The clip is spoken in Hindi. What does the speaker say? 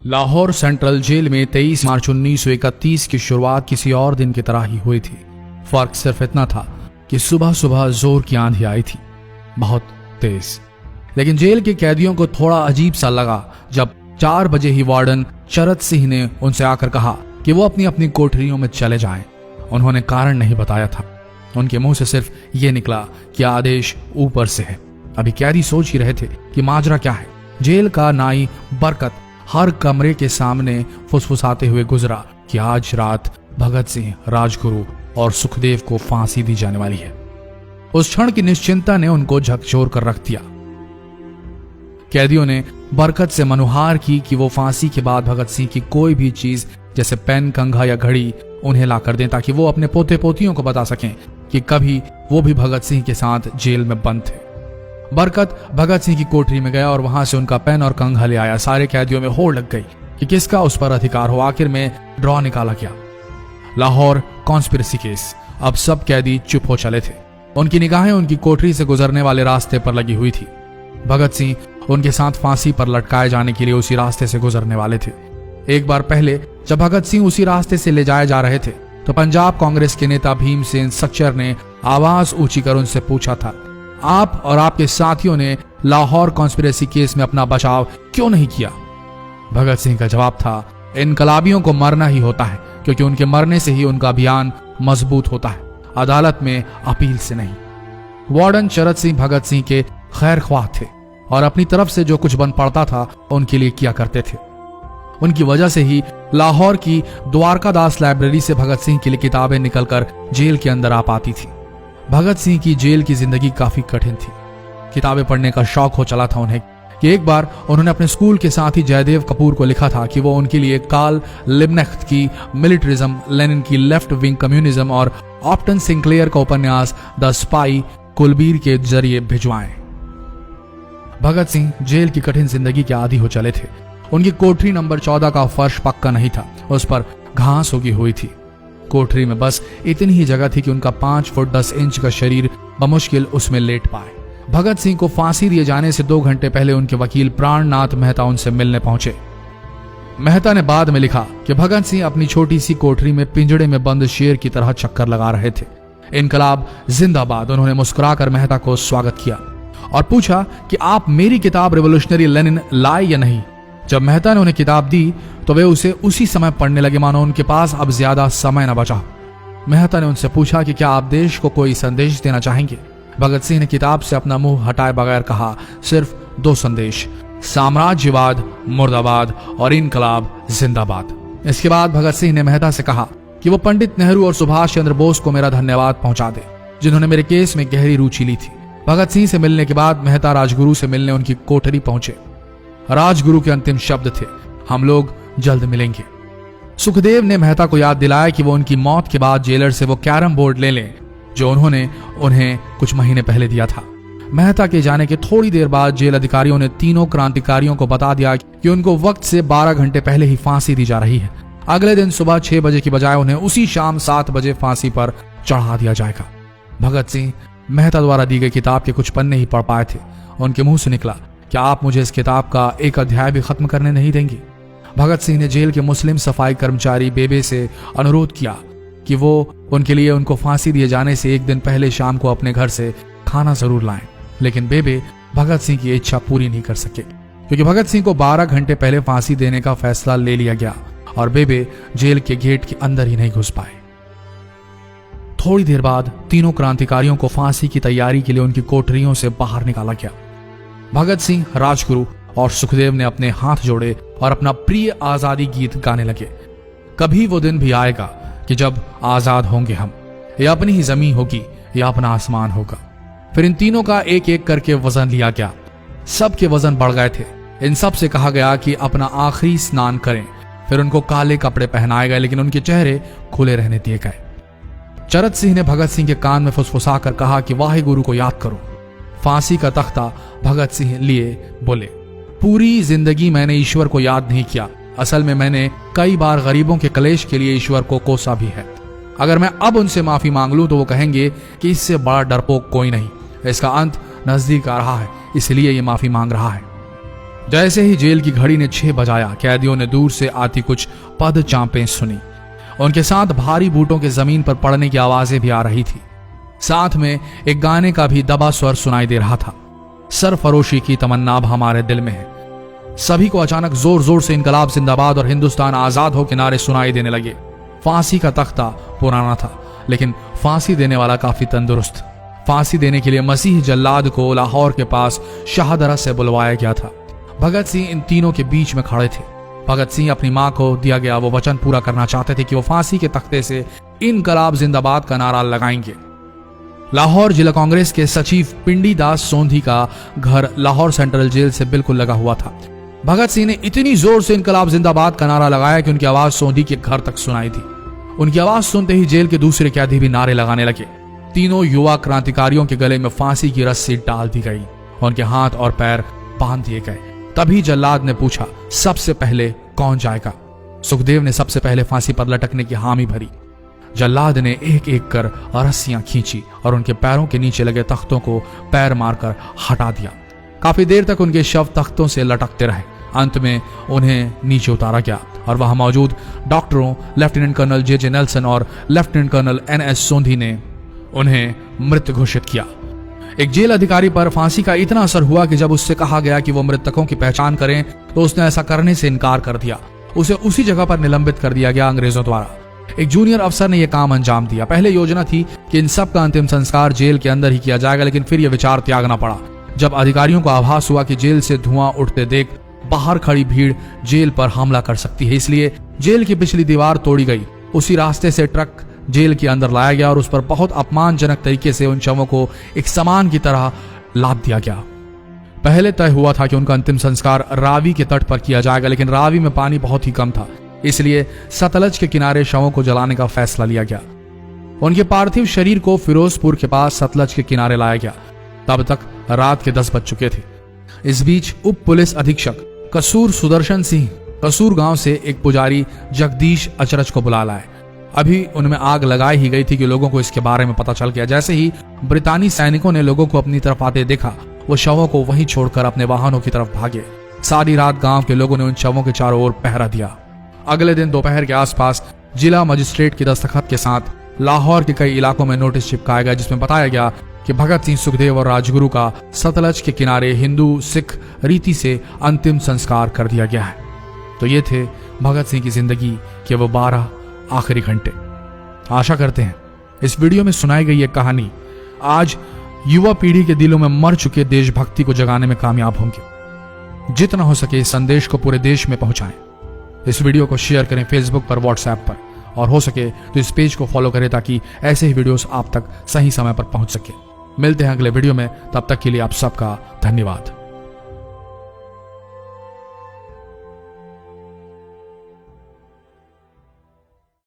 लाहौर सेंट्रल जेल में 23 मार्च 1931 की शुरुआत किसी और दिन की तरह ही हुई थी। फर्क सिर्फ इतना था कि सुबह सुबह जोर की आंधी आई थी, बहुत तेज। लेकिन जेल के कैदियों को थोड़ा अजीब सा लगा जब 4 बजे ही वार्डन चरत सिंह ने उनसे आकर कहा कि वो अपनी अपनी कोठरियों में चले जाएं। उन्होंने कारण नहीं बताया था। उनके मुंह से सिर्फ ये निकला कि आदेश ऊपर से है। अभी कैदी सोच ही रहे थे कि माजरा क्या है। जेल का नाई बरकत हर कमरे के सामने फुसफुसाते हुए गुजरा कि आज रात भगत सिंह, राजगुरु और सुखदेव को फांसी दी जाने वाली है। उस क्षण की निश्चिंता ने उनको झकझोर कर रख दिया। कैदियों ने बरकत से मनुहार की कि वो फांसी के बाद भगत सिंह की कोई भी चीज जैसे पेन, कंघा या घड़ी उन्हें ला कर दें ताकि वो अपने पोते पोतियों को बता सकें कि कभी वो भी भगत सिंह के साथ जेल में बंद थे। बरकत भगत सिंह की कोठरी में गया और वहां से उनका पेन और कंघा ले आया। सारे कैदियों में होड़ लग गई कि किसका उस पर अधिकार हो। आखिर में ड्रॉ निकाला गया, लाहौर कॉन्स्पिरेसी केस। अब सब कैदी चुप हो चले थे। उनकी निगाहें उनकी कोठरी से गुजरने वाले रास्ते पर लगी हुई थी। भगत सिंह उनके साथ फांसी पर लटकाए जाने के लिए उसी रास्ते से गुजरने वाले थे। एक बार पहले जब भगत सिंह उसी रास्ते से ले जाए जा रहे थे तो पंजाब कांग्रेस के नेता भीमसेन सच्चर ने आवाज ऊंची कर उनसे पूछा था, आप और आपके साथियों ने लाहौर कॉन्स्पिरेसी केस में अपना बचाव क्यों नहीं किया? भगत सिंह का जवाब था, इनकलाबियों को मरना ही होता है क्योंकि उनके मरने से ही उनका अभियान मजबूत होता है, अदालत में अपील से नहीं। वार्डन चरत सिंह भगत सिंह के खैर ख्वाह थे और अपनी तरफ से जो कुछ बन पड़ता था उनके लिए किया करते थे। उनकी वजह से ही लाहौर की द्वारकादास लाइब्रेरी से भगत सिंह के लिए किताबें निकलकर जेल के अंदर आ पाती थी। भगत सिंह की जेल की जिंदगी काफी कठिन थी। किताबें पढ़ने का शौक हो चला था उन्हें कि एक बार उन्होंने अपने स्कूल के साथी जयदेव कपूर को लिखा था कि वो उनके लिए कार्ल लिब्कनेख्त की मिलिट्रिज्म, लेनिन की लेफ्ट विंग कम्युनिज्म और ऑप्टन सिंक्लेयर का उपन्यास द स्पाई कुलबीर के जरिए भिजवाएं। भगत सिंह जेल की कठिन जिंदगी के आदी हो चले थे। उनकी कोठरी नंबर 14 का फर्श पक्का नहीं था, उस पर घास उगी हुई थी। कोठरी में बस इतनी ही जगह थी कि उनका 5 फुट 10 इंच का शरीर बमुश्किल उसमें लेट पाए। भगत सिंह को फांसी दिए जाने से 2 घंटे पहले उनके वकील प्राणनाथ मेहता उनसे मिलने पहुंचे। मेहता ने बाद में लिखा कि भगत सिंह अपनी छोटी सी कोठरी में पिंजड़े में बंद शेर की तरह चक्कर लगा रहे थे। इनकलाब जिंदाबाद। उन्होंने मुस्कुराकर मेहता को स्वागत किया और पूछा कि आप मेरी किताब रिवोल्यूशनरी लेनिन लाए या नहीं। जब मेहता ने उन्हें किताब दी तो वे उसे उसी समय पढ़ने लगे मानो उनके पास अब ज्यादा समय न बचा। मेहता ने उनसे पूछा कि क्या आप देश को कोई संदेश देना चाहेंगे। भगत सिंह ने किताब से अपना मुंह हटाए बगैर कहा, सिर्फ 2 संदेश, साम्राज्यवाद मुर्दाबाद और इनकलाब जिंदाबाद। इसके बाद भगत सिंह ने मेहता से कहा कि वो पंडित नेहरू और सुभाष चंद्र बोस को मेरा धन्यवाद पहुंचा दे जिन्होंने मेरे केस में गहरी रुचि ली थी। भगत सिंह से मिलने के बाद मेहता राजगुरु से मिलने उनकी कोठरी पहुंचे। राजगुरु के अंतिम शब्द थे, हम लोग जल्द मिलेंगे। सुखदेव ने मेहता को याद दिलाया कि वो उनकी मौत के बाद जेलर से वो कैरम बोर्ड ले लें जो उन्होंने उन्हें कुछ महीने पहले दिया था। मेहता के जाने के थोड़ी देर बाद जेल अधिकारियों ने तीनों क्रांतिकारियों को बता दिया कि उनको वक्त से 12 घंटे पहले ही फांसी दी जा रही है। अगले दिन सुबह 6 बजे की बजाय उन्हें उसी शाम 7 बजे फांसी पर चढ़ा दिया जाएगा। भगत सिंह मेहता द्वारा दी गई किताब के कुछ पन्ने ही पढ़ पाए थे। उनके मुंह से निकला, क्या आप मुझे इस किताब का एक अध्याय भी खत्म करने नहीं देंगे? भगत सिंह ने जेल के मुस्लिम सफाई कर्मचारी बेबे से अनुरोध किया कि वो उनके लिए उनको फांसी दिए जाने से 1 दिन पहले शाम को अपने घर से खाना जरूर लाएं। लेकिन बेबे भगत सिंह की इच्छा पूरी नहीं कर सके क्योंकि भगत सिंह को 12 घंटे पहले फांसी देने का फैसला ले लिया गया और बेबे जेल के गेट के अंदर ही नहीं घुस पाए। थोड़ी देर बाद तीनों क्रांतिकारियों को फांसी की तैयारी के लिए उनकी कोठरियों से बाहर निकाला गया। भगत सिंह, राजगुरु और सुखदेव ने अपने हाथ जोड़े और अपना प्रिय आजादी गीत गाने लगे। कभी वो दिन भी आएगा कि जब आजाद होंगे हम, या अपनी ही जमीन होगी या अपना आसमान होगा। फिर इन तीनों का एक एक करके वजन लिया गया। सबके वजन बढ़ गए थे। इन सब से कहा गया कि अपना आखिरी स्नान करें। फिर उनको काले कपड़े पहनाए गए लेकिन उनके चेहरे खुले रहने दिए गए। चरत सिंह ने भगत सिंह के कान में फुसफुसा कर कहा कि वाहे गुरु को याद करो। फांसी का तख्ता भगत सिंह लिए बोले, पूरी जिंदगी मैंने ईश्वर को याद नहीं किया। असल में मैंने कई बार गरीबों के कलेश के लिए ईश्वर को कोसा भी है। अगर मैं अब उनसे माफी मांग लूं तो वो कहेंगे कि इससे बड़ा डरपोक कोई नहीं। इसका अंत नजदीक आ रहा है, इसलिए ये माफी मांग रहा है। जैसे ही जेल की घड़ी ने 6 बजाया, कैदियों ने दूर से आती कुछ पद चांपें सुनी। उनके साथ भारी बूटों के जमीन पर पड़ने की आवाजें भी आ रही थी। साथ में एक गाने का भी दबा स्वर सुनाई दे रहा था। सरफरोशी की तमन्ना अब हमारे दिल में है। सभी को अचानक जोर जोर से इनकलाब जिंदाबाद और हिंदुस्तान आजाद हो के नारे सुनाई देने लगे। फांसी का तख्ता पुराना था, लेकिन फांसी देने वाला काफी तंदुरुस्त। फांसी देने के लिए मसीह जल्लाद को लाहौर के पास शाहदरा से बुलवाया गया था। भगत सिंह इन तीनों के बीच में खड़े थे। भगत सिंह अपनी मां को दिया गया वो वचन पूरा करना चाहते थे कि वो फांसी के तख्ते से इनकलाब जिंदाबाद का नारा लगाएंगे। लाहौर जिला कांग्रेस के सचिव पिंडी दास सोंधी का घर लाहौर सेंट्रल जेल से बिल्कुल लगा हुआ था। भगत सिंह ने इतनी जोर से इनकलाब जिंदाबाद का नारा लगाया कि उनकी आवाज सोंधी के घर तक सुनाई दी। उनकी आवाज सुनते ही जेल के दूसरे कैदी भी नारे लगाने लगे। तीनों युवा क्रांतिकारियों के गले में फांसी की रस्सी डाल दी गई, उनके हाथ और पैर बांध दिए गए। तभी जल्लाद ने पूछा, सबसे पहले कौन जाएगा? सुखदेव ने सबसे पहले फांसी पर लटकने की हामी भरी। जल्लाद ने एक एक कर रस्सियां खींची और उनके पैरों के नीचे लगे तख्तों को पैर मारकर हटा दिया। काफी देर तक उनके शव तख्तों से लटकते रहे। अंत में उन्हें नीचे उतारा गया और वहां मौजूद डॉक्टरों लेफ्टिनेंट कर्नल जे नेल्सन और लेफ्टिनेंट कर्नल NS सोंधी ने उन्हें मृत घोषित किया। एक जेल अधिकारी पर फांसी का इतना असर हुआ कि जब उससे कहा गया कि वो मृतकों की पहचान करें तो उसने ऐसा करने से इनकार कर दिया। उसे उसी जगह पर निलंबित कर दिया गया अंग्रेजों द्वारा। एक जूनियर अफसर ने यह काम अंजाम दिया। पहले योजना थी कि इन सब का अंतिम संस्कार जेल के अंदर ही किया जाएगा, लेकिन फिर यह विचार त्यागना पड़ा जब अधिकारियों को आभास हुआ कि जेल से धुआं उठते देख बाहर खड़ी भीड़ जेल पर हमला कर सकती है। इसलिए जेल की पिछली दीवार तोड़ी गई। उसी रास्ते से ट्रक जेल के अंदर लाया गया और उस पर बहुत अपमानजनक तरीके से उन शवों को एक सामान की तरह लाद दिया गया। पहले तय हुआ था कि उनका अंतिम संस्कार रावी के तट पर किया जाएगा, लेकिन रावी में पानी बहुत ही कम था, इसलिए सतलज के किनारे शवों को जलाने का फैसला लिया गया। उनके पार्थिव शरीर को फिरोजपुर के पास सतलज के किनारे लाया गया। तब तक रात के 10 बज चुके थे। इस बीच उप पुलिस अधीक्षक कसूर सुदर्शन सिंह कसूर गांव से एक पुजारी जगदीश अचरज को बुला लाए। अभी उनमें आग लगाई ही गई थी कि लोगों को इसके बारे में पता चल गया। जैसे ही ब्रितानी सैनिकों ने लोगों को अपनी तरफ आते देखा, वो शवों को वहीं छोड़कर अपने वाहनों की तरफ भागे। सारी रात गांव के लोगों ने उन शवों के चारों ओर पहरा दिया। अगले दिन दोपहर के आसपास जिला मजिस्ट्रेट की दस्तखत के साथ लाहौर के कई इलाकों में नोटिस चिपकाया गया, जिसमें बताया गया कि भगत सिंह, सुखदेव और राजगुरु का सतलज के किनारे हिंदू सिख रीति से अंतिम संस्कार कर दिया गया है। तो ये थे भगत सिंह की जिंदगी के वो 12 आखिरी घंटे। आशा करते हैं इस वीडियो में सुनाई गई ये कहानी आज युवा पीढ़ी के दिलों में मर चुके देशभक्ति को जगाने में कामयाब होंगे। जितना हो सके इस संदेश को पूरे देश में पहुंचाएं। इस वीडियो को शेयर करें फेसबुक पर, व्हाट्सएप पर, और हो सके तो इस पेज को फॉलो करें ताकि ऐसे ही वीडियोस आप तक सही समय पर पहुंच सके। मिलते हैं अगले वीडियो में, तब तक के लिए आप सबका धन्यवाद।